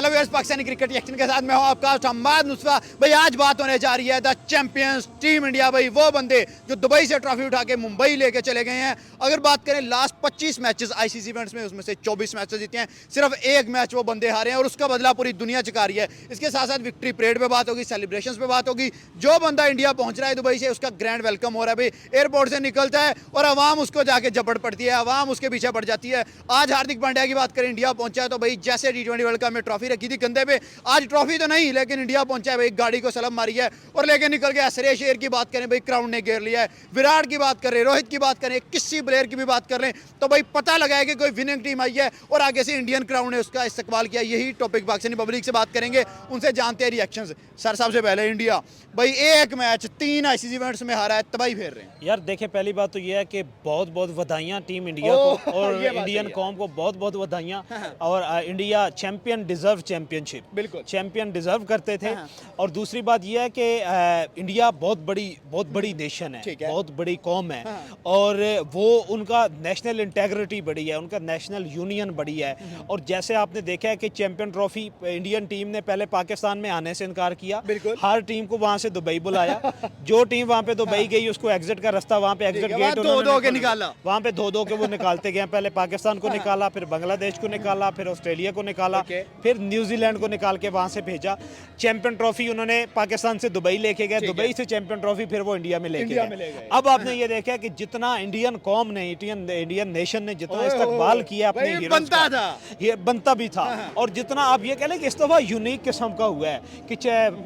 Hello viewers, Pakistani cricket action के साथ मैं हूं आपका हम्माद नुस्वा। भाई आज बात होने जा रही है द चैंपियंस टीम इंडिया। भाई वो बंदे जो दुबई से ट्रॉफी उठा के मुंबई लेके चले गए हैं। अगर बात करें लास्ट 25 मैचेस आईसीसी इवेंट्स में, उसमें से 24 मैचेस जीते हैं, सिर्फ एक मैच वो बंदे हारे हैं और उसका बदला पूरी दुनिया चुका रही है। इसके साथ साथ विक्ट्री परेड पे बात होगी, सेलिब्रेशंस पे बात होगी। जो बंदा इंडिया पहुंच रहा है दुबई से, उसका ग्रैंड वेलकम हो रहा है। भाई एयरपोर्ट से निकलता है और अवाम उसको जाके झपट पड़ती है, अवाम उसके पीछे पड़ जाती है। आज हार्दिक पांड्या की बात करें, इंडिया पहुंचा है तो भाई जैसे T20 वर्ल्ड कप में ट्रॉफी रखी थी कंधे पे, आज ट्रॉफी तो नहीं लेकिन इंडिया पहुंचा है भाई, गाड़ी को सलाम मारी है और लेके निकल गया। सुरेश अय्यर की बात करें भाई, क्राउन ने घेर लिया है। विराट की बात करें, रोहित की बात करें, किसी प्लेयर की भी बात कर लें तो भाई पता लगा है कि कोई विनिंग टीम आई है और आगे से इंडियन क्राउन ने उसका इस्तेमाल किया। यही टॉपिक पाकिस्तानी पब्लिक से बात करेंगे, उनसे जानते हैं रिएक्शंस। सर सबसे पहले इंडिया भाई एक मैच 3 आईसीसी इवेंट्स में हारा है, तबाही फेर रहे हैं यार। देखिए पहली बात तो ये है कि बहुत बहुत बधाइयाँ टीम इंडिया को और ये बात इंडियन सही है। कौम को बहुत बहुत बधाइयाँ। और इंडिया चैंपियन डिजर्व चैंपियनशिप, बिल्कुल। चैंपियन डिजर्व करते थे। और दूसरी बात ये है कि इंडिया बहुत बड़ी नेशन है, ठीक है। बहुत बड़ी कौम है और वो उनका नेशनल इंटेग्रिटी बड़ी है, उनका नेशनल यूनियन बड़ी है। और जैसे आपने देखा है कि चैंपियन ट्रॉफी इंडियन टीम ने पहले पाकिस्तान में आने से इनकार किया, बिल्कुल। हर टीम को वहां से दुबई बुलाया। जो टीम वहां पे दुबई गई उसको एग्जिट का रास्ता वहां पे एग्जिट गेट दो के निकाला। वहां पे दो के वो निकालते गए। पहले पाकिस्तान को निकाला, फिर बांग्लादेश को निकाला, फिर ऑस्ट्रेलिया को निकाला, फिर न्यूजीलैंड को निकाल के वहां से भेजा। चैंपियन ट्रॉफी उन्होंने पाकिस्तान से दुबई लेके गए, दुबई से चैंपियन ट्रॉफी फिर वो इंडिया में लेके गए। अब आपने ये देखा कि जितना इंडियन कौम ने, इंडियन नेशन ने जितना इस्तेमाल किया अपने भाई हीरोज बनता का, था। ये बनता भी था। और जितना आप ये कह लें कि इस दफा यूनिक किस्म का हुआ है कि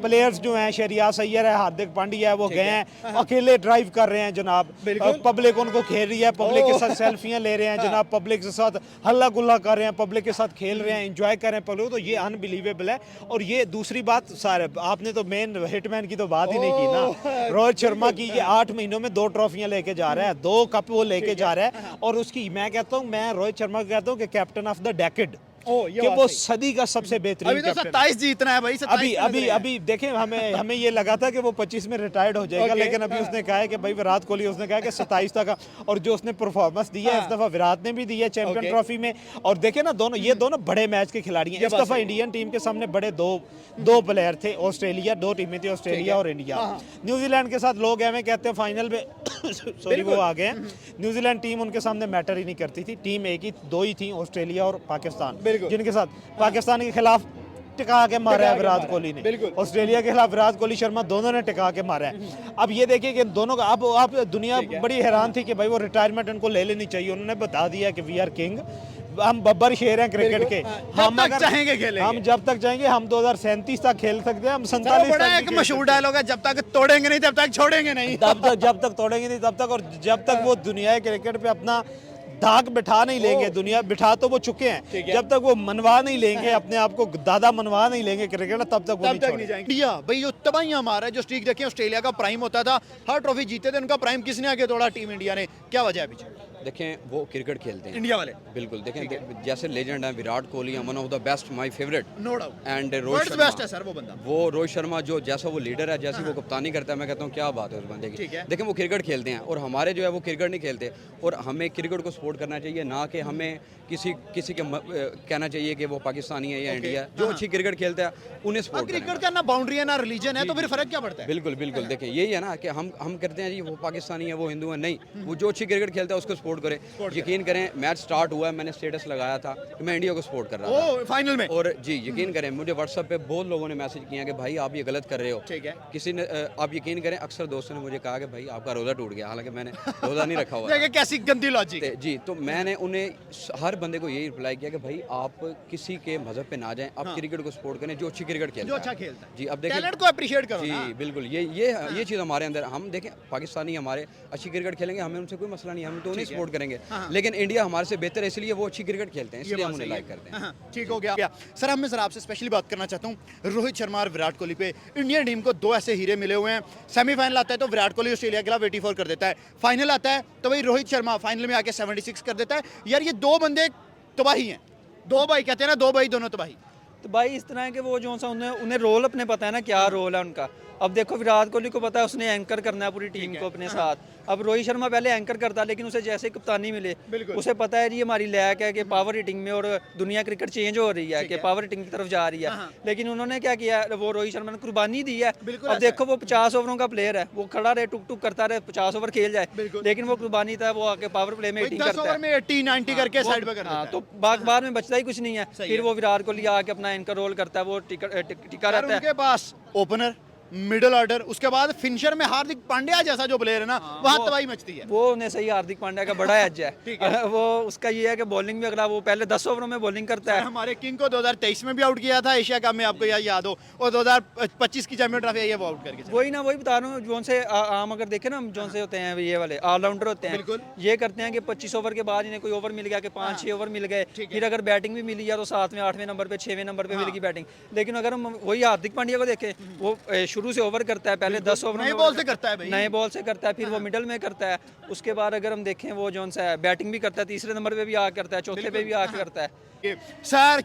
प्लेयर्स जो हैं, शहरियार अय्यर है, हार्दिक पांड्या है, वो गए हैं अकेले ड्राइव कर रहे हैं जनाब। पब्लिक उनको खेल रही है, पब्लिक के साथ सेल्फियां ले रहे हैं जनाब, पब्लिक के साथ हल्ला गुल्ला कर रहे हैं, पब्लिक के साथ खेल रहे हैं, एंजॉय कर रहे हैं पब्लिक। तो ये अनबिलीवेबल है। और ये दूसरी बात सारे, आपने तो मेन हिटमैन की तो बात ही नहीं की ना, रोहित शर्मा की। ये 8 महीनों में 2 ट्रॉफियां लेके जा रहा है, 2 कप वो लेके जा रहा है। और उसकी मैं कहता हूँ, मैं रोहित शर्मा को कहता हूँ कि कैप्टन ऑफ द डेकेड, कि वो सदी का सबसे बेहतरीन अभी तो 27 जीतना है भाई, 27 अभी देखें, हमें ये लगा था कि वो 25 में रिटायर्ड हो जाएगा, लेकिन अभी उसने कहा है कि भाई विराट कोहली, उसने कहा कि 27 तक। और जो उसने परफॉर्मेंस दी है इस दफा, विराट ने भी दी है चैंपियन ट्रॉफी में। और देखे ना, ये दोनों बड़े मैच के खिलाड़ी हैं। इस दफा इंडियन टीम के सामने बड़े दो प्लेयर थे। ऑस्ट्रेलिया, 2 टीमें थी, ऑस्ट्रेलिया और इंडिया। न्यूजीलैंड के साथ लोग हमें कहते हैं फाइनल में सॉरी वो आ गए। न्यूजीलैंड टीम उनके सामने मैटर ही नहीं करती थी। टीम एक ही, 2 ही थी, ऑस्ट्रेलिया और पाकिस्तान, जिनके साथ पाकिस्तान के खिलाफ टिका के मारा है विराट कोहली ने, ऑस्ट्रेलिया के खिलाफ विराट कोहली, शर्मा दोनों ने टिका के मारा है। अब ये देखिए कि दोनों का, अब आप दुनिया बड़ी हैरान थी कि भाई वो रिटायरमेंट इनको ले लेनी चाहिए। उन्होंने बता दिया कि वी आर किंग, हम बब्बर शेर हैं क्रिकेट के। हम अगर चाहेंगे खेलेंगे, हम जब तक चाहेंगे, हम 2037 तक खेल सकते हैं, हम 47 बड़ा एक मशहूर डायलॉग है, जब तक तोड़ेंगे नहीं तब तक छोड़ेंगे नहीं। जब तक तोड़ेंगे नहीं तब तक। और जब तक वो दुनिया क्रिकेट पे अपना धाक बिठा नहीं लेंगे, दुनिया बिठा तो वो चुके हैं, जब तक वो मनवा नहीं लेंगे अपने आप को, दादा मनवा नहीं लेंगे क्रिकेट, तब तक वो नहीं जाएंगे। इंडिया भाई जो तबाहियां मारा है, जो स्ट्रीक देखें, ऑस्ट्रेलिया का प्राइम होता था, हर ट्रॉफी जीते थे, उनका प्राइम किसने आके तोड़ा? टीम इंडिया ने। क्या वजह है पीछे? देखें वो क्रिकेट खेलते हैं इंडिया वाले, बिल्कुल। देखें जैसे लेजेंड है Virat Kohli, one of the best, my favourite, no doubt. And Rohit Rohit best है सर वो बंदा। वो रोहित शर्मा जो जैसा वो लीडर है, जैसी वो कप्तानी करता है, मैं कहता हूँ क्या बात है उस बंदे की। देखें वो क्रिकेट खेलते हैं और हमारे जो है वो क्रिकेट नहीं खेलते। और हमें क्रिकेट को सपोर्ट करना चाहिए, ना कि हमें किसी के कहना चाहिए कि वो पाकिस्तानी है या इंडिया है। जो अच्छी क्रिकेट खेलता है उन्हें सपोर्ट करना। क्रिकेट का ना बाउंड्री है ना रिलीजन है, तो फिर फर्क क्या पड़ता है? बिल्कुल बिल्कुल। देखें यही है ना कि हम करते हैं जी वो पाकिस्तानी है, वो हिंदू है, नहीं, वो जो अच्छी क्रिकेट खेलता है उसको सपोर्ट करें। यकीन करें मैच स्टार्ट हुआ है, मैंने स्टेटस लगाया था कि मैं इंडिया को सपोर्ट कर रहा था फाइनल में। और जी यकीन करें मुझे व्हाट्सएप पे बहुत लोगों ने मैसेज किया कि भाई आप ये गलत कर रहे हो। ठीक है। किसी ने आप यकीन करें अक्सर दोस्तों ने मुझे कहा कि भाई आपका रोज़ा टूट गया, हालांकि मैंने रोज़ा नहीं रखा हुआ है। कैसी गंदी लॉजिक जी, तो मैंने उन्हें हर बंदे को यही रिप्लाई किया कि भाई आप किसी के मजहब पे ना जाएं, आप क्रिकेट को सपोर्ट करें जो अच्छी क्रिकेट खेलता है, जो अच्छा खेलता है। जी अब देखिए टैलेंट को अप्रिशिएट करो जी ना। बिल्कुल। ये चीज़ हमारे अंदर, हम देखें पाकिस्तानी हमारे अच्छी क्रिकेट खेलेंगे, हमें उनसे कोई मसला नहीं है, हम तो उन्हें सपोर्ट करेंगे। लेकिन इंडिया हमारे से बेहतर है, इसलिए वो अच्छी क्रिकेट खेलते हैं, इसलिए हम उन्हें लाइक करते हैं। ठीक हो गया सर। अब मैं सर आपसे स्पेशली बात करना चाहता हूँ रोहित शर्मा और विराट कोहली पे। इंडियन टीम को 2 ऐसे हीरे मिले हुए हैं। सेमीफाइनल आता है तो विराट कोहली ऑस्ट्रेलिया के खिलाफ 84 कर देता है, फाइनल आता है तो भाई रोहित शर्मा फाइनल में आके 76 कर देता है। यार ये 2 बंदे तबाही हैं, 2 भाई कहते हैं ना, 2 भाई दोनों तबाही। तो भाई इस तरह है कि वो जो सा उन्हें रोल अपने पता है ना क्या रोल है उनका। अब देखो विराट कोहली को पता है उसने एंकर करना है पूरी टीम को अपने साथ। अब रोहित शर्मा पहले एंकर करता, लेकिन उसे जैसे कप्तानी मिले उसे पता है जी हमारी लैक है कि पावर हिटिंग में, और दुनिया क्रिकेट चेंज हो रही है कि पावर हिटिंग की तरफ जा रही है। लेकिन उन्होंने क्या किया, वो रोहित शर्मा ने कुर्बानी दी है। अब देखो वो 50 ओवरों का प्लेयर है, वो खड़ा रहे टुक टुक करता रहे, 50 ओवर खेल जाए, लेकिन वो कुर्बानी था, वो आके पावर प्ले में हिटिंग करता है, में 80-90 करके साइड पे कर देता है। तो बाद में बचता ही कुछ नहीं है। फिर वो विराट कोहली आके अपना एंकर रोल करता है, वो टिका रहता है। उनके पास ओपनर, मिडिल ऑर्डर, उसके बाद फिनिशर में हार्दिक पांड्या जैसा जो प्लेयर है ना, वहां तबाही मचती है। वो उन्हें सही हार्दिक पांड्या का बड़ा एज है। वो उसका ये है कि बॉलिंग में अगला वो पहले 10 ओवरों में बॉलिंग करता है। हमारे किंग को 2023 में भी आउट किया था एशिया कप में, आपको याद हो, और 2025 की चैंपियन ट्रॉफी है वो आउट करके चले। वही ना, वही बता रहा हूँ, जोन से आम अगर देखे ना, जोन से होते हैं ये वाले ऑलराउंडर होते हैं, ये करते हैं कि 25 ओवर के बाद इन्हें कोई ओवर मिल गया कि 5-6 ओवर मिल गए, फिर अगर बैटिंग भी मिली है तो 7वें 8वें नंबर पे 6वें नंबर पे मिलेगी बैटिंग। लेकिन अगर हम वही हार्दिक पांड्या को देखें, वो शुरू से ओवर करता है, पहले 10 ओवर नए बॉल से करता है भाई, नए बॉल से करता है, फिर वो मिडल में करता है, उसके बाद अगर हम देखें वो जोन सा है बैटिंग भी करता है, तीसरे नंबर पे भी आके करता है, चौथे पे भी आके करता है। सर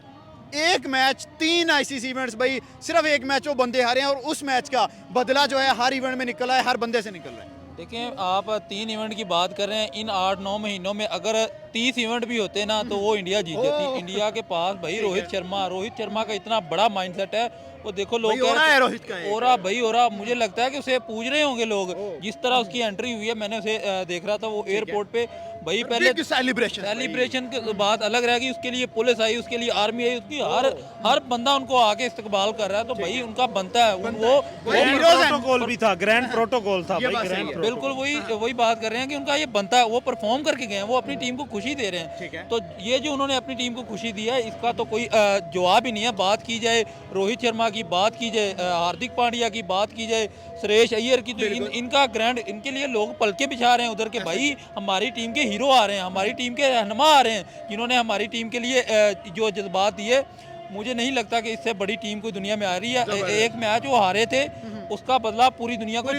एक मैच 3 आईसीसी इवेंट्स भाई, सिर्फ एक मैच वो बंदे हारे हैं, और उस मैच का बदला जो है हर इवेंट में निकला है, हर बंदे से निकल रहा है। देखें, आप 3 इवेंट की बात कर रहे हैं, इन 8-9 महीनों में अगर 30 इवेंट भी होते ना तो वो इंडिया जीत जाती। इंडिया के पास भाई रोहित शर्मा का इतना बड़ा माइंडसेट है। वो देखो लोग हो रहा है रोहित का, हो रहा भाई, हो रहा। मुझे लगता है कि उसे पूछ रहे होंगे लोग, जिस तरह उसकी एंट्री हुई है, मैंने उसे देख रहा था वो एयरपोर्ट पे भाई, पहले सेलिब्रेशन की बात अलग रहेगी, उसके लिए पुलिस आई, उसके लिए आर्मी आई, उसकी हर बंदा उनको आके इस्तकबाल कर रहा है, तो भाई उनका बनता है। वो प्रोटोकॉल भी था, ग्रैंड प्रोटोकॉल था भाई, ग्रैंड। बिल्कुल वही बात कर रहे हैं कि उनका ये बनता है, वो परफॉर्म करके गए हैं, वो अपनी टीम को खुशी दे रहे हैं। तो ये जो उन्होंने अपनी टीम को खुशी दी है, इसका तो कोई जवाब ही नहीं है। बात की जाए रोहित शर्मा की, बात की जाए हार्दिक पांड्या की, बात की जाए सुरेश अय्यर की, तो इनका ग्रैंड, इनके लिए लोग पलके बिछा रहे हैं उधर के भाई हमारी टीम के हीरो आ रहे हैं, हमारी टीम के रहनुमा आ रहे हैं, जिन्होंने हमारी टीम के लिए जो जज्बात दिए। मुझे नहीं लगता कि इससे बड़ी टीम कोई दुनिया में आ रही है। एक मैच वो हारे थे, उसका बदला पूरी दुनिया को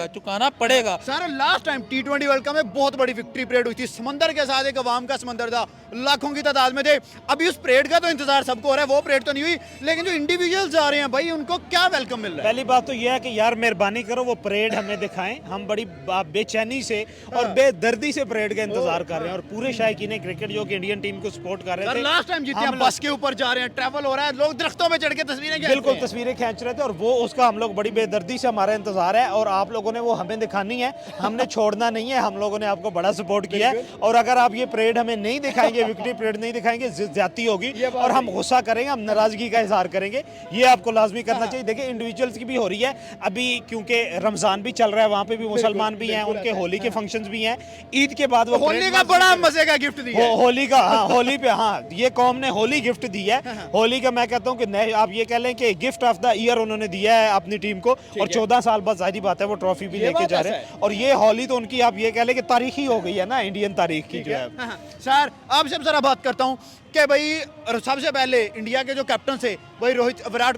चुकाना पड़ेगा। Sir last time T20 world cup में बहुत बड़ी विक्ट्री परेड हुई थी, समंदर के साथ एक अवाम का समंदर था, लाखों की तादाद में थे। अभी उस परेड का तो इंतजार सबको हो रहा है, वो परेड तो नहीं हुई, लेकिन जो इंडिविजुअल्स आ रहे हैं भाई, उनको क्या वेलकम मिल रहा है? पहली बात तो यह है कि यार मेहरबानी करो वो परेड हमें दिखाएं, हम बड़ी बेचैनी से और बेदर्दी से परेड का इंतजार कर रहे हैं, और पूरे शायकीन क्रिकेट जो कि इंडियन टीम को सपोर्ट कर रहे थे। लास्ट टाइम जीते हैं, बस के ऊपर जा रहे हैं, ट्रैवल हो रहा है, लोग दरख्तों पे चढ़ के तस्वीरें खींच बिल्कुल तस्वीरें खींच रहे थे, और वो उसका हम लोग बड़ी बेदर्दी से हमारा इंतजार है, और आप लोगों ने वो हमें दिखानी है, हमने छोड़ना नहीं है। हम लोगों ने आपको बड़ा सपोर्ट किया है, और अगर आप ये परेड हमें नहीं दिखाएंगे, विक्ट्री परेड नहीं दिखाएंगे, ज्यादती होगी और हम गुस्सा करेंगे, हम नाराजगी का इजहार करेंगे। ये आपको लाजमी करना चाहिए। देखिए इंडिविजुअल्स की भी हो रही है अभी, क्योंकि रमजान भी चल रहा है, वहाँ पे भी मुसलमान भी हैं, उनके होली के फंक्शंस भी हैं, ईद के बाद वो होली का बड़ा मजे का गिफ्ट दिया है। होली का, हाँ होली पे, हाँ ये कौम ने होली गिफ्ट दी है। होली का मैं कहता हूँ कि आप ये कह लें कि गिफ्ट ऑफ द ईयर उन्होंने दिया है अपनी टीम को, और 14 साल बाद जाहिर बात है वो ट्रॉफी भी लेके जा रहे हैं, और ये होली तो उनकी आप ये कह लें कि तारीखी हो गई है ना, इंडियन तारीख की जो है। सर आपसे जरा बात करता हूँ कि भाई सबसे पहले इंडिया के जो कैप्टन थे भाई विराट,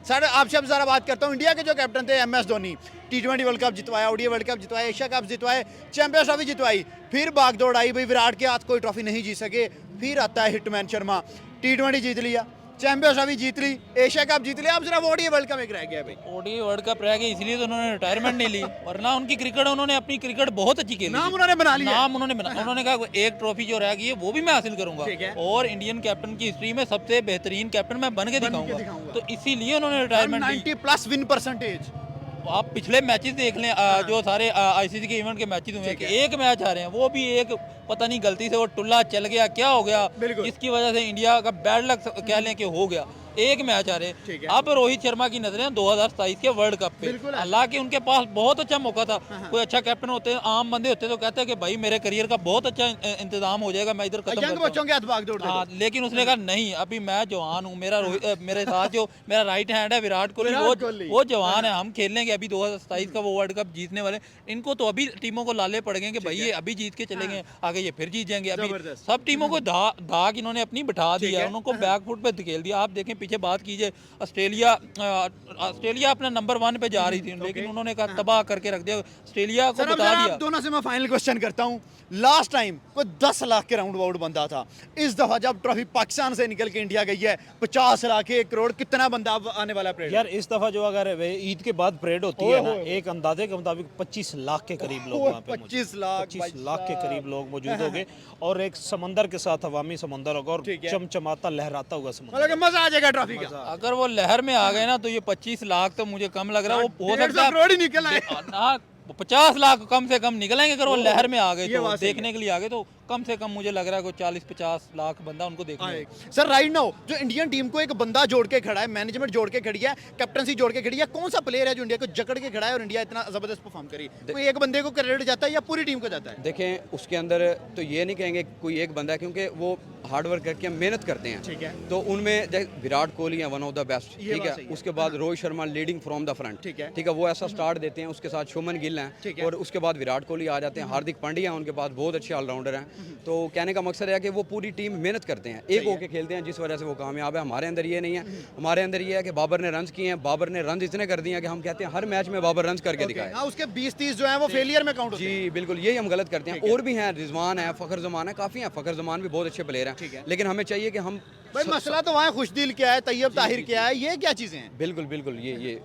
सर आपसे अब जरा बात करता हूँ, इंडिया के जो कैप्टन थे MS Dhoni, T20 world cup जितवाया, ODI वर्ल्ड कप जितवाया, एशिया कप जितवाए, चैंपियंस ट्रॉफी जितवाई, फिर भागदौड़ आई भाई, विराट के हाथ कोई ट्रॉफी नहीं जीत सके, फिर आता है हिटमैन शर्मा, T20 जीत लिया, चैंपियंस ट्रॉफी जीत ली, एशिया कप जीत लिया, अब सिर्फ ODI वर्ल्ड कप एक रह गया भाई। ODI वर्ल्ड कप रह गया, इसलिए तो उन्होंने रिटायरमेंट नहीं ली, वरना उनकी क्रिकेट, उन्होंने अपनी क्रिकेट बहुत अच्छी खेली, नाम उन्होंने बना लिया, उन्होंने कहा एक ट्रॉफी जो रह गई है वो भी मैं हासिल करूंगा, और इंडियन कैप्टन की हिस्ट्री में सबसे बेहतरीन कैप्टन मैं बन के दिखाऊंगा, तो इसीलिए उन्होंने रिटायरमेंट ली। 90+ विन परसेंटेज। आप पिछले मैचेस देख लें, जो सारे आईसीसी के इवेंट के मैचेस हुए हैं, कि एक मैच आ रहे हैं, वो भी एक पता नहीं गलती से वो टुल्ला चल गया, क्या हो गया, जिसकी वजह से इंडिया का बैड लक कह लें कि हो गया, एक मैच आ रहे। अब रोहित शर्मा की नजरें 2027 के वर्ल्ड कप पे, हालांकि उनके पास बहुत अच्छा मौका था, कोई अच्छा कैप्टन होते, आम बंदे होते तो कहते हैं कि भाई मेरे करियर का बहुत अच्छा इंतजाम हो जाएगा, मैं इधर खत्म करता हूं। हाँ, लेकिन उसने कहा नहीं, अभी मैं जवान हूँ, मेरे साथ जो मेरा राइट हैंड है विराट कोहली, वो जवान है, हम खेल लेंगे, अभी 2027 का वो वर्ल्ड कप जीतने वाले, इनको तो अभी टीमों को लाले पड़ गए कि भाई ये अभी जीत के चलेंगे, आगे ये फिर जीत जाएंगे। अभी सब टीमों को धाक इन्होंने अपनी बिठा दी है, उनको बैकफुट पे धकेल दिया। आप देखें पीछे बात कीजिए, ऑस्ट्रेलिया अपना नंबर 1 पे जा रही थी, लेकिन उन्होंने कहा तबाह करके रख दिया ऑस्ट्रेलिया को, सर, अब बता जरा दिया। आप दोनों से मैं फाइनल क्वेश्चन करता हूं। लास्ट टाइम कोई 10 लाख के राउंड अबाउट बंदा था, इस दफा जब ट्रॉफी पाकिस्तान से निकल के इंडिया गई है 50 लाख 1 करोड़, कितना बंदा अब आने वाला परेड? यार इस दफा जो अगर ईद के बाद परेड होती है ना, एक अंदाजे के मुताबिक 25 लाख के करीब लोग वहाँ पे 25 लाख 25 लाख के करीब लोग मौजूद होंगे, और एक समंदर के साथ अवामी समंदर होगा, और चमचमाता लहराता हुआ समंदर। मतलब कि मजा आ जाएगा ट्रॉफी का। अगर वो लहर में आ गए ना तो ये 25 लाख तो मुझे कम लग रहा है, वो हो सकता है करोड़ ही निकल आए। ना 50 लाख कम से कम निकलेंगे अगर वो लहर में आ गए, ये तो बात सही देखने के लिए आ गए तो कम से कम मुझे लग रहा है कोई 40-50 लाख बंदा उनको देखने। सर राइट नाउ जो इंडियन टीम को एक बंदा जोड़ के खड़ा है, मैनेजमेंट जोड़ के खड़ी है, कैप्टनसी जोड़ के खड़ी है, कौन सा प्लेयर है जो इंडिया को जकड़ के खड़ा है और इंडिया इतना जबरदस्त परफॉर्म करी? कोई एक बंदे को क्रेडिट जाता है या पूरी टीम को जाता है? देखें उसके अंदर तो ये नहीं कहेंगे कोई एक बंदा है, क्योंकि वो हार्ड वर्क करके मेहनत करते हैं। ठीक है। तो उनमें जैसे विराट कोहली है वन ऑफ द बेस्ट, ये ठीक बात सही है। है। उसके बाद Rohit Sharma leading from the front, ठीक है। ठीक है, वो ऐसा स्टार्ट देते हैं। उसके साथ शुभमन गिल ठीक हैं, है। और उसके बाद विराट कोहली आ जाते हैं, हार्दिक पांड्या हैं उनके पास, बहुत अच्छे ऑलराउंडर हैं। तो कहने का मकसद है कि वो पूरी टीम मेहनत करते हैं, एक होके खेलते हैं, जिस वजह से वो कामयाब है। हमारे अंदर ये नहीं है, हमारे अंदर ये है कि बाबर ने रन्स किए हैं, बाबर ने रन्स इतने कर दिए हैं कि हम कहते हैं हर मैच में बाबर रन्स करके दिखाए। हाँ, उसके 20-30 जो है वो फेलियर में काउंट होते हैं। जी बिल्कुल, यही हम गलत करते हैं। और भी हैं, रिजवान है, फखर जमान है, काफ़ी हैं। फखर जमान भी बहुत अच्छे प्लेयर हैं, लेकिन हमें चाहिए कि हम भाई मसला तो वहाँ खुशदिल क्या है, तैयब ताहिर क्या है, ये क्या चीजें हैं? बिल्कुल बिल्कुल ये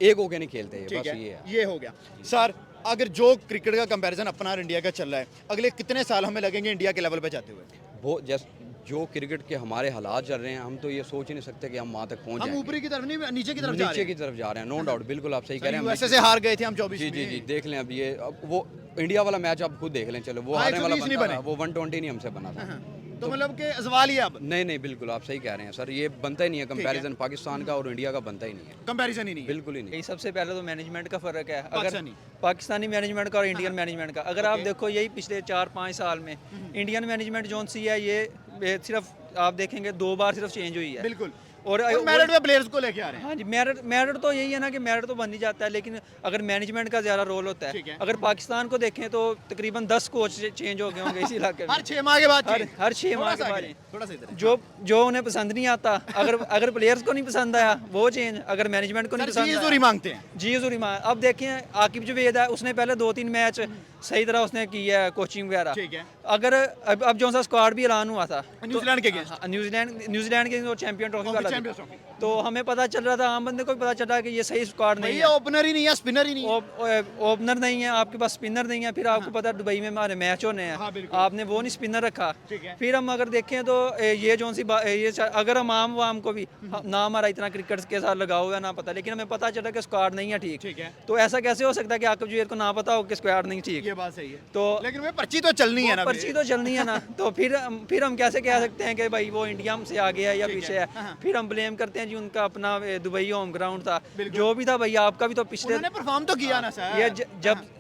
एक होके नहीं खेलते, ये ठीक बस है, ये है। ये हो गया। सर अगर जो क्रिकेट का कंपैरिजन अपना और इंडिया का चल रहा है, अगले कितने साल हमें लगेंगे इंडिया के लेवल पे जाते हुए? वो जो क्रिकेट के हमारे हालात चल रहे हैं, हम तो ये सोच ही नहीं सकते कि हम वहाँ तक पहुँच हम जाएंगे। ऊपरी की तरफ नहीं, नीचे की तरफ जा रहे नीचे हैं। की तरफ जा रहे हैं, नो डाउट, बिल्कुल आप सही कह रहे हैं। यूएसए से हार गए थे हम 24 जी में। जी जी, देख लें अब ये, अब वो इंडिया वाला मैच आप खुद देख लें, चलो वो हाँ, हारने वाला 120 नहीं बंदा बने। था, वो 120 नहीं हमसे बना था। तो मतलब कि सवाल ही है अब, नहीं नहीं, बिल्कुल आप सही कह रहे हैं सर, ये बनता ही नहीं है कंपैरिजन, पाकिस्तान का और इंडिया का बनता ही नहीं है, कंपैरिजन ही नहीं है। बिल्कुल ही नहीं। यही सबसे पहले तो मैनेजमेंट का फ़र्क है। अगर पाकिस्तानी। पाकिस्तानी मैनेजमेंट का और इंडियन मैनेजमेंट का, अगर आप देखो यही पिछले 4-5 साल में इंडियन मैनेजमेंट जोन सी है, ये सिर्फ आप देखेंगे 2 बार सिर्फ चेंज हुई है। बिल्कुल। और मेरिट में प्लेयर्स को लेके आ रहे हैं। हाँ जी, मेरिट तो यही है ना कि मेरिट तो बन ही जाता है, लेकिन अगर मैनेजमेंट का ज़्यादा रोल होता ठीक है। है। अगर पाकिस्तान को देखें तो तकरीबन 10 कोच चेंज हो गए होंगे इसी इलाके में। हर 6 माह के बाद change। हर 6 माह थोड़ा के सा बाद आगे, थोड़ा सा इधर है। जो उन्हें पसंद नहीं आता, अगर प्लेयर्स को नहीं पसंद आया वो चेंज, अगर मैनेजमेंट को नहीं सर पसंद जी आया जरूरी मांगते हैं। जी जरूरी मान। अब देखें आकिब जुवेद है, उसने पहले 2-3 मैच सही तरह उसने की है कोचिंग वगैरह। ठीक है। अगर अब जो सा स्क्वाड भी ऐलान हुआ था न्यूजीलैंड के against। हाँ, न्यूजीलैंड के जो चैंपियन ट्रॉफी वाला चैंपियंस था, ट्रॉफी। तो हमें पता चल रहा था, आम बंदे को भी पता चल रहा है कि ये सही स्क्वाड नहीं भाई है। ओपनर ही नहीं है, स्पिनर ही नहीं है। ओपनर नहीं है, आपके पास स्पिनर नहीं है। फिर आपको पता है दुबई में हमारे मैच होने हाँ, हैं, बिल्कुल। आपने वो नहीं स्पिनर रखा। ठीक है। फिर हम अगर देखें तो ये जो सी अगर हम आम वाम को भी ना हमारा इतना क्रिकेट के साथ लगाव है ना पता, लेकिन हमें पता चला कि स्क्वाड नहीं है ठीक। ठीक है। तो ऐसा कैसे हो सकता है कि आकिब जुवेद को ना पता हो कि स्क्वाड नहीं ठीक? ये बात सही है। तो लेकिन वो पर्ची तो चलनी है ना। पर्ची तो चलनी है ना। तो फिर हम कैसे कह सकते हैं कि भाई वो इंडिया से आगे है या पीछे है? फिर हम ब्लेम करते हैं जी उनका अपना दुबई होम ग्राउंड था, जो भी था भैया आपका भी तो पिछले उन्होंने परफॉर्म तो किया ना सर। ये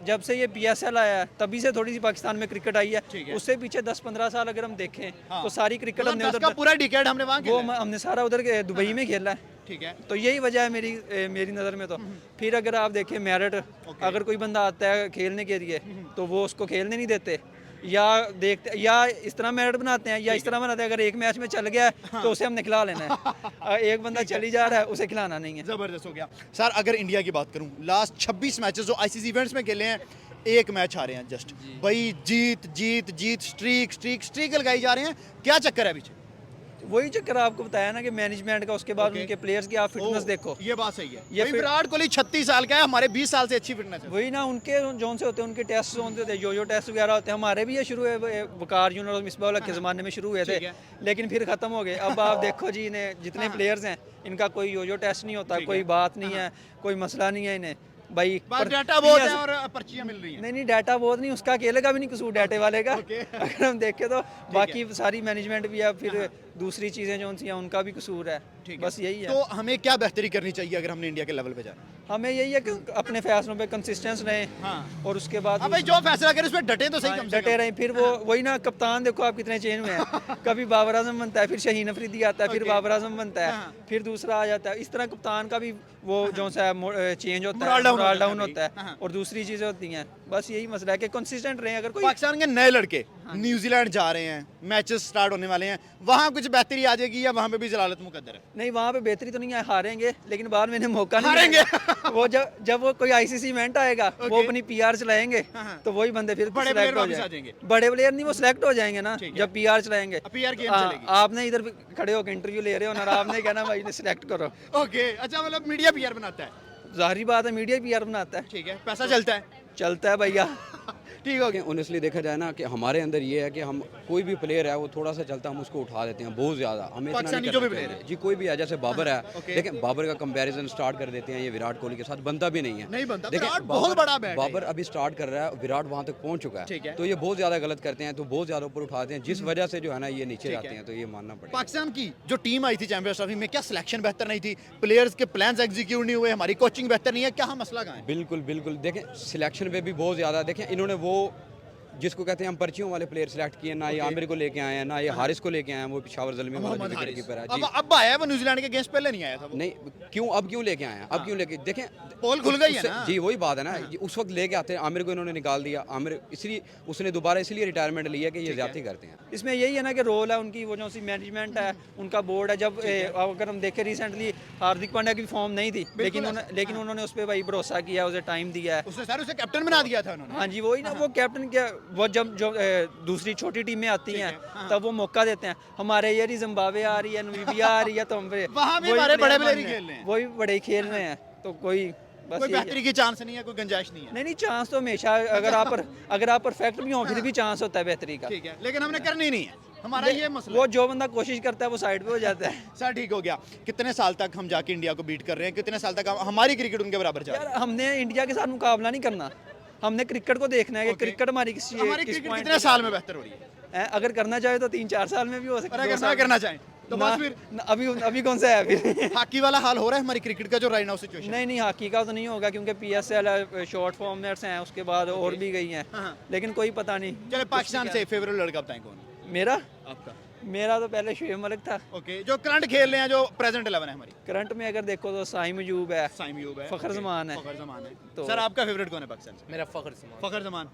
जब से ये PSL आया है तभी से थोड़ी सी पाकिस्तान में क्रिकेट आई ठीक है। है। उससे पीछे 10-15 साल अगर हम देखें तो सारी क्रिकेट हमने मतलब 10 का उधर पूरा डिकेड हमने वहाँ वो खेला है। हमने सारा उधर दुबई में खेला है। ठीक है। तो यही वजह है मेरी नज़र में। तो फिर अगर आप देखें मेरिट, अगर कोई बंदा आता है खेलने के लिए तो वो उसको खेलने नहीं देते, या देखते या इस तरह मेरिट बनाते हैं या इस तरह बनाते हैं अगर एक मैच में चल गया है तो उसे हमने खिला लेना है। एक बंदा चली जा रहा है उसे खिलाना नहीं है। जबरदस्त हो गया। सर अगर इंडिया की बात करूं, लास्ट 26 मैचेस जो ICC इवेंट्स में खेले हैं, एक मैच हारे हैं जस्ट। भाई जीत स्ट्रीक लगाई जा रहे हैं, क्या चक्कर है पीछे? वही चक्कर आपको बताया ना कि मैनेजमेंट का, उसके बाद उनके प्लेयर्स की आप फिटनेस देखो। ये बात सही है। ये भाई फिर- विराट कोहली 36 साल का है, हमारे 20 साल से अच्छी फिटनेस है। वही ना, उनके जोन से होते हैं, उनके टेस्ट जोन से होते हैं, यो टेस्ट वगैरह होते हैं। हमारे भी ये शुरू है, वकार यूनिट और मिसबाह उल हक के ज़माने में शुरू हुए थे, लेकिन फिर ख़त्म हो गए। अब आप देखो जी, इन्हें जितने प्लेयर्स हैं इनका कोई यो टेस्ट नहीं होता, कोई बात नहीं है, कोई मसला नहीं है इन्हें। भाई बस डाटा बहुत है और पर्चियां मिल रही हैं। नहीं डाटा बहुत नहीं, उसका अकेले का भी नहीं कसूर डाटे वाले का। अगर हम देखें तो बाकी सारी मैनेजमेंट भी है, फिर दूसरी चीज़ें जो सी हैं उनका भी कसूर है। बस यही है। तो हमें क्या बेहतरी करनी चाहिए अगर हमने इंडिया के लेवल पे जाना? हमें यही है कि अपने फैसलों पे कंसिस्टेंस रहें, हाँ। और उसके बाद हाँ भाई, जो फैसला करें उसमें डटे तो सही, कम से डटे रहें। फिर वो वही ना, कप्तान देखो आप कितने चेंज हुए हैं। कभी बाबर आजम बनता है, फिर शहीन अफरीदी आता है, फिर बाबर आजम बनता है, फिर दूसरा आ जाता है। इस तरह कप्तान का भी वो जो सा चेंज होता है, मोरल डाउन होता है, और दूसरी चीज़ें होती हैं। बस यही मसला है कि कंसिस्टेंट रहे। अगर कोई पाकिस्तान के नए लड़के न्यूजीलैंड जा रहे हैं, मैचेस स्टार्ट होने वाले हैं, वहाँ कुछ बेहतरी आ जाएगी या वहाँ पे भी जलालत मुकद्दर है? नहीं, वहाँ पे बेहतरी तो नहीं है, हारेंगे, लेकिन बाद में इन्हें मौका नहीं हारेंगे? मिलेगा। वो जब वो कोई आईसीसी इवेंट आएगा, वो अपनी पीआर चलाएंगे, तो वही बंदे फिर बड़े select player हो वापस आ जाएंगे। जाएंगे। बड़े प्लेयर नहीं, वो सिलेक्ट हो जाएंगे ना जब पीआर चलाएंगे। PR गेम हाँ, चलेगी। आपने इधर खड़े होकर इंटरव्यू ले रहे हो ना, आपने कहना भाई ने सिलेक्ट करो। ओके, अच्छा, मतलब मीडिया PR बनाता है, जाहिर बात है मीडिया पीआर बनाता है, ठीक है, पैसा चलता है, चलता है भैया। ठीक हो गया। ऑनेस्टली देखा जाए ना कि हमारे अंदर ये है कि हम कोई भी प्लेयर है वो थोड़ा सा चलता हम उसको उठा देते हैं बहुत ज्यादा, हमें इतना पाकिस्तानी नहीं जो भी करना player चाहिए। जी कोई भी है, जैसे बाबर है, ओके। लेकिन बाबर का कंपैरिजन स्टार्ट कर देते हैं ये विराट कोहली के साथ, बनता भी नहीं है। नहीं बनता, देखिए, विराट बहुत बड़ा बैट है। बाबर अभी स्टार्ट कर रहा है, विराट वहां तक पहुंच चुका ठीक है। है, तो ये बहुत ज्यादा गलत करते हैं, तो बहुत ज्यादा ऊपर उठाते हैं, जिस वजह से जो है ना ये नीचे ठीक जाते है। हैं, तो ये मानना पड़ेगा। पाकिस्तान की जो टीम आई थी चैंपियंस ट्रॉफी में, क्या सिलेक्शन बेहतर नहीं थी, प्लेयर्स के प्लान्स एग्जीक्यूट नहीं हुए, हमारी कोचिंग बेहतर नहीं है, क्या मसला कहाँ है? बिल्कुल बिल्कुल, देखें सिलेक्शन पे भी बहुत ज़्यादा, देखें इन्होंने वो जिसको कहते हैं हम पर्चियों वाले प्लेयर सिलेक्ट किए ना, ये आमिर को लेके आए हैं ना, ये हारिस को लेके आए हैं, वो पिशावर जलमी वाला मोहम्मद जो हारिस। कीपर है। अब आया है वो, न्यूजीलैंड के अगेंस्ट पहले नहीं आया था वो। नहीं क्यों, अब क्यों लेके आए हैं, अब क्यों लेके, देखें पोल खुल गई है उससे- ना। जी वही बात है ना, ये उस वक्त लेके आते हैं, आमिर को इन्होंने निकाल दिया, आमिर इसलिए उसने दोबारा इसलिए रिटायरमेंट लिया कि ये ज्यादती करते हैं। इसमें यही है ना कि रोल है उनकी, वो जो सी मैनेजमेंट है, उनका बोर्ड है। जब अगर हम देखें रिसेंटली हार्दिक पांड्या की फॉर्म नहीं थी, लेकिन उन्होंने उस पर भाई भरोसा किया, उसे टाइम दिया है। उसने सर उसे कैप्टन बना दिया था उन्होंने। हाँ जी, वही ना, वो कैप्टन क्या, वो जब जो दूसरी छोटी टीमें आती हैं तब वो मौका देते हैं। हमारे ये जिम्बाब्वे आ रही है, नामीबिया आ रही है, तो हम वहाँ भी वही हमारे बड़े player player ही बनने हैं, खेल रहे हैं। वही बड़े ही खेल रहे हैं, तो कोई बस कोई यही है। बेहतरी की चांस नहीं है, कोई गुंजाइश नहीं है। नहीं, चांस तो हमेशा, अगर आप परफेक्ट भी हो फिर भी चांस होता है बेहतरी का। ठीक है, लेकिन हमने करनी नहीं है, हमारा ये मसला वो जो बंदा कोशिश करता है वो साइड पे हो जाता है। सर ठीक हो गया। कितने साल तक हम जाके इंडिया को बीट कर रहे हैं, कितने साल तक हमारी क्रिकेट उनके बराबर जा रही यार हमने इंडिया के साथ मुकाबला नहीं करना, हमने क्रिकेट को देखना है कि Okay. क्रिकेट हमारी है? हमारी क्रिकेट कितने साल में बेहतर हो रही है? अगर करना चाहे तो 3-4 साल में भी हो और सकता अगर ना करना चाहें तो बस फिर अभी कौन सा है फिर? हॉकी वाला हाल हो रहा है हमारी क्रिकेट का जो राइट नाउ सिचुएशन। नहीं नहीं, हॉकी का तो नहीं होगा क्योंकि PSL शॉर्ट फॉर्मेट्स हैं, उसके बाद और भी गई हैं, हाँ। लेकिन कोई पता नहीं। चले पाकिस्तान से फेवरेट लड़का बताएं कौन है मेरा आपका? मेरा तो पहले शुएब मलिक था। ओके, जो करंट खेल रहे हैं, जो प्रेजेंट 11 है हमारी। करंट में अगर देखो तो साइम अयूब है, साइम अयूब है, फखर जमान है। फखर जमान है। तो- सर आपका फेवरेट कौन है पाकिस्तान से? मेरा फ़ख्र जमान। फखर जमान।